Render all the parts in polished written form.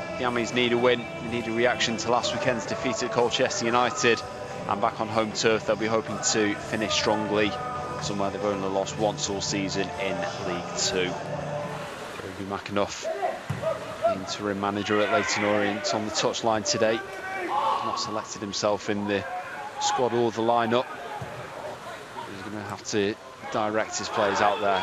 The Ammies need a win. They need a reaction to last weekend's defeat at Colchester United. And back on home turf, they'll be hoping to finish strongly, somewhere they've only lost once all season in League Two. Robbie McAnuff, the interim manager at Leyton Orient, on the touchline today. Not selected himself in the squad or the lineup. He's going to have to direct his players out there.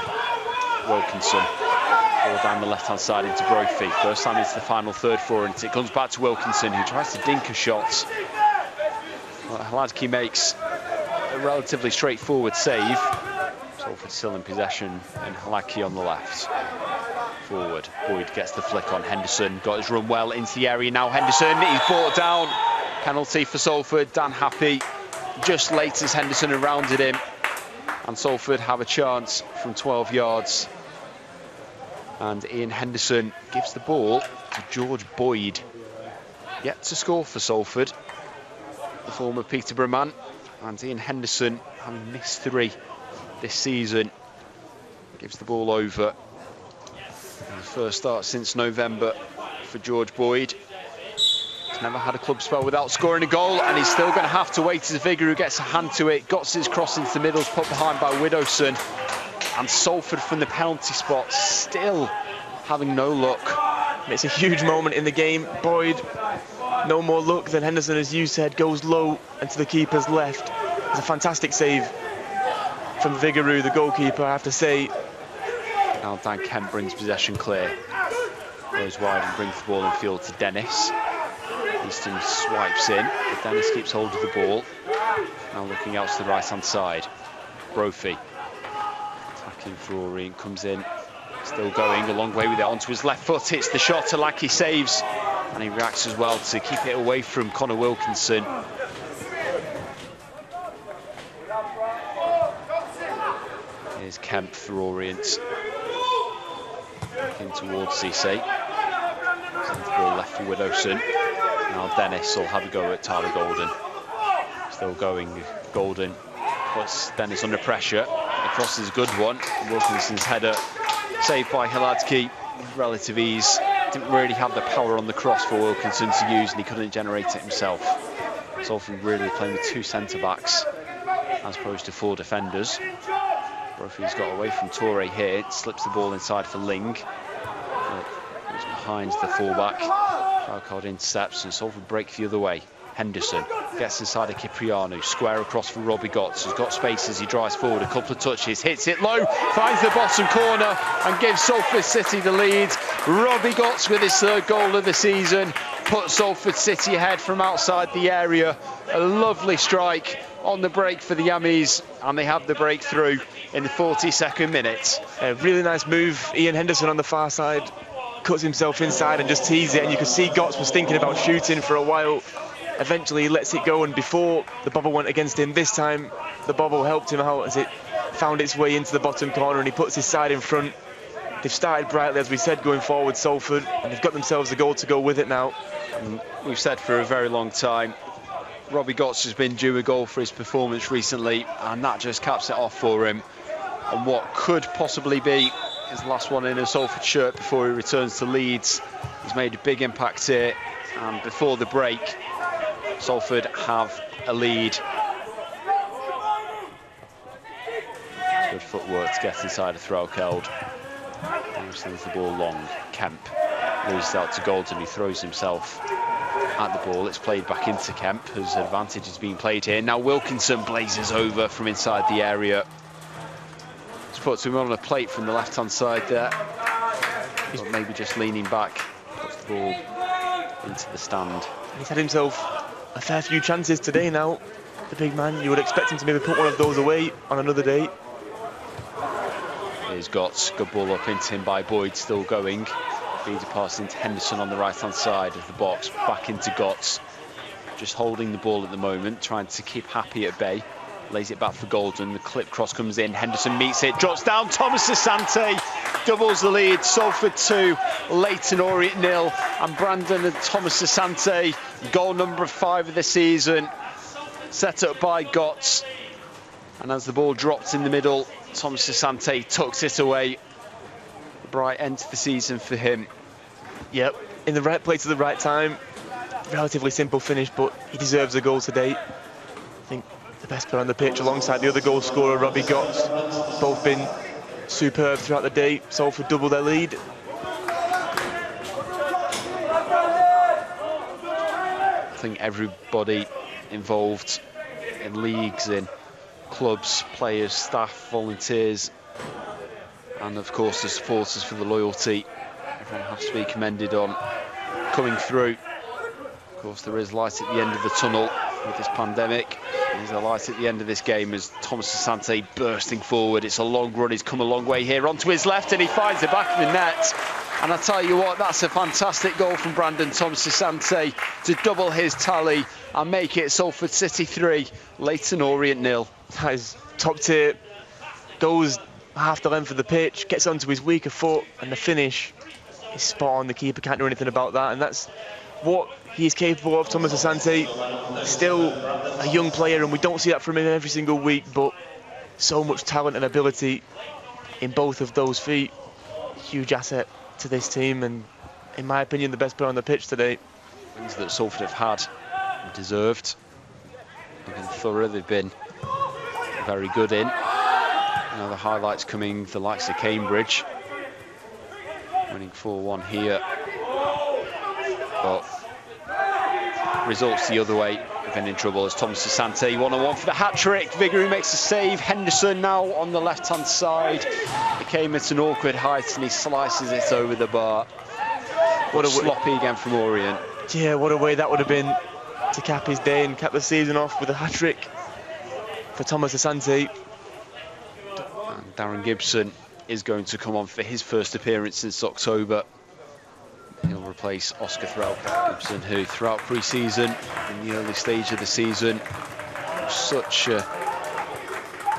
Wilkinson, ball down the left-hand side into Brophy. First time into the final third for Orient. It comes back to Wilkinson, who tries to dink a shot. Hladký makes a relatively straightforward save. Salford still in possession, and Hladký on the left. Forward, Boyd gets the flick on Henderson. Got his run well into the area now. Henderson, he's brought down. Penalty for Salford. Dan happy just late as Henderson had rounded him. And Salford have a chance from 12 yards. And Ian Henderson gives the ball to George Boyd. Yet to score for Salford, the former Peterborough man. And Ian Henderson, having missed 3 this season, gives the ball over. His first start since November for George Boyd. He's never had a club spell without scoring a goal, and he's still going to have to wait as Vigouroux gets a hand to it. Gotts' cross into the middle, put behind by Widdowson. And Salford from the penalty spot, still having no luck. It's a huge moment in the game. Boyd, no more luck than Henderson, as you said, goes low and to the keeper's left. It's a fantastic save from Vigouroux, the goalkeeper, I have to say. Now Dan Kemp brings possession clear. Goes wide and brings the ball in field to Dennis. Easton swipes in, but Dennis keeps hold of the ball. Now looking out to the right-hand side. Brophy, attacking for Orient, comes in. Still going a long way with it onto his left foot. Hits the shot, Hladký saves. And he reacts as well to keep it away from Connor Wilkinson. Here's Kemp for Orient. In towards Cisse. Sends the ball left for Widdowson. Now Dennis will have a go at Tyler Golden. Still going. Golden puts Dennis under pressure. The cross is a good one. Wilkinson's header saved by Hladký with relative ease. Didn't really have the power on the cross for Wilkinson to use, and he couldn't generate it himself. Salford really playing with 2 centre-backs as opposed to 4 defenders. Brophy's got away from Toure here, slips the ball inside for Ling. It's behind the fullback. Václav intercepts, and Salford break the other way. Henderson gets inside of Cipriano, square across for Robbie Gotts, who's got space as he drives forward, a couple of touches, hits it low, finds the bottom corner and gives Salford City the lead. Robbie Gotts with his 3rd goal of the season, puts Salford City ahead from outside the area. A lovely strike on the break for the Ammies, and they have the breakthrough in the 42nd minute. A really nice move. Ian Henderson on the far side cuts himself inside and just tees it, and you can see Gotts was thinking about shooting for a while. Eventually he lets it go, and before the bobble went against him, this time the bobble helped him out as it found its way into the bottom corner, and he puts his side in front. They've started brightly, as we said, going forward, Salford, and they've got themselves a goal to go with it now. And we've said for a very long time, Robbie Gotts has been due a goal for his performance recently, and that just caps it off for him. And what could possibly be his last one in a Salford shirt before he returns to Leeds. He's made a big impact here, and before the break, Salford have a lead. Good footwork to get inside of Threlkeld. He sends the ball long. Kemp loses out to Golden, who throws himself at the ball. It's played back into Kemp, whose advantage is being played here. Now Wilkinson blazes over from inside the area. It's put to him on a plate from the left-hand side there. But maybe just leaning back, puts the ball into the stand. He's had himself a fair few chances today now, the big man. You would expect him to maybe put one of those away on another day. Here's Gotts, good ball up into him by Boyd, still going. Feeds a pass into Henderson on the right-hand side of the box, back into Gotts. Just holding the ball at the moment, trying to keep Happy at bay. Lays it back for Golden, the clip cross comes in, Henderson meets it, drops down, Thomas-Asante doubles the lead. Salford 2, Leyton Orient 0, and Brandon Thomas-Asante, goal number 5 of the season, set up by Gotts. And as the ball dropped in the middle, Thomas-Asante tucks it away. A bright end to the season for him. Yep, in the right place at the right time. Relatively simple finish, but he deserves a goal today. I think the best player on the pitch alongside the other goal scorer, Robbie Gotts. Both been superb throughout the day. Salford double their lead. I think everybody involved in leagues, in clubs, players, staff, volunteers, and of course the supporters for the loyalty. Everyone has to be commended on coming through. Of course, there is light at the end of the tunnel with this pandemic. There's a light at the end of this game as Thomas-Asante bursting forward. It's a long run. He's come a long way here onto his left, and he finds the back of the net. And I tell you what, that's a fantastic goal from Brandon Thomas-Asante to double his tally and make it Salford City 3, Leyton Orient 0. That is top tier. Goes half the length of the pitch, gets onto his weaker foot, and the finish is spot on. The keeper can't do anything about that, and that's what he's capable of. Thomas-Asante, still a young player, and we don't see that from him every single week, but so much talent and ability in both of those feet. Huge asset to this team, and in my opinion, the best player on the pitch today. Things that Salford have had and deserved. They've been thorough, they've been very good in. You know, the highlights coming, the likes of Cambridge winning 4-1 here, but results the other way have been in trouble as Thomas-Asante 1-on-1 for the hat-trick. Vigouroux makes a save. Henderson now on the left-hand side. It came at an awkward height and he slices it over the bar. What a sloppy again from Orient. Yeah, what a way that would have been to cap his day and cap the season off with a hat-trick for Thomas-Asante. And Darren Gibson is going to come on for his first appearance since October. He'll replace Oscar Threlkeld. Gibson, who throughout pre-season, in the early stage of the season, such a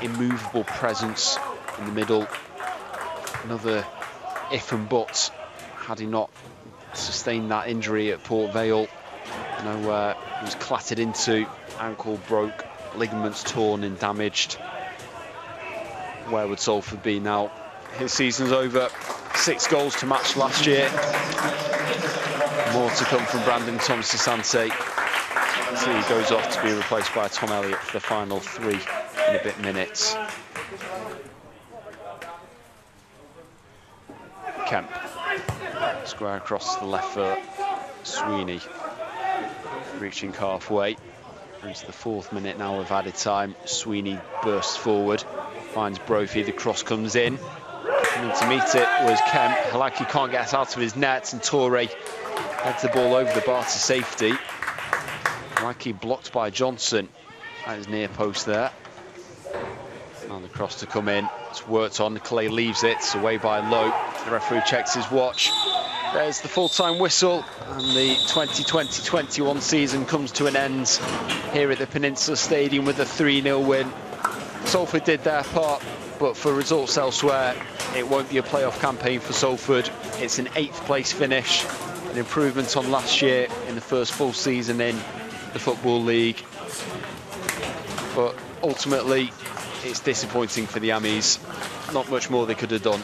immovable presence in the middle. Another if and but had he not sustained that injury at Port Vale. You know, he was clattered into, ankle broke, ligaments torn and damaged. Where would Salford be now? His season's over. 6 goals to match last year. More to come from Brandon Thomas-Asante. So he goes off to be replaced by Tom Elliott for the final 3 and a bit minutes. Kemp. Square across the left foot. Sweeney reaching halfway. Into the 4th minute now of added time. Sweeney bursts forward, finds Brophy, the cross comes in. Coming to meet it was Kemp. Hladký can't get out of his net, and Torre heads the ball over the bar to safety. Hladký blocked by Johnson at his near post there. And the cross to come in. It's worked on. Clay leaves it. It's away by Lowe. The referee checks his watch. There's the full-time whistle, and the 2020-21 season comes to an end here at the Peninsula Stadium with a 3-0 win. Salford did their part, but for results elsewhere, it won't be a playoff campaign for Salford. It's an 8th place finish, an improvement on last year in the first full season in the Football League. But ultimately, it's disappointing for the Ammies. Not much more they could have done.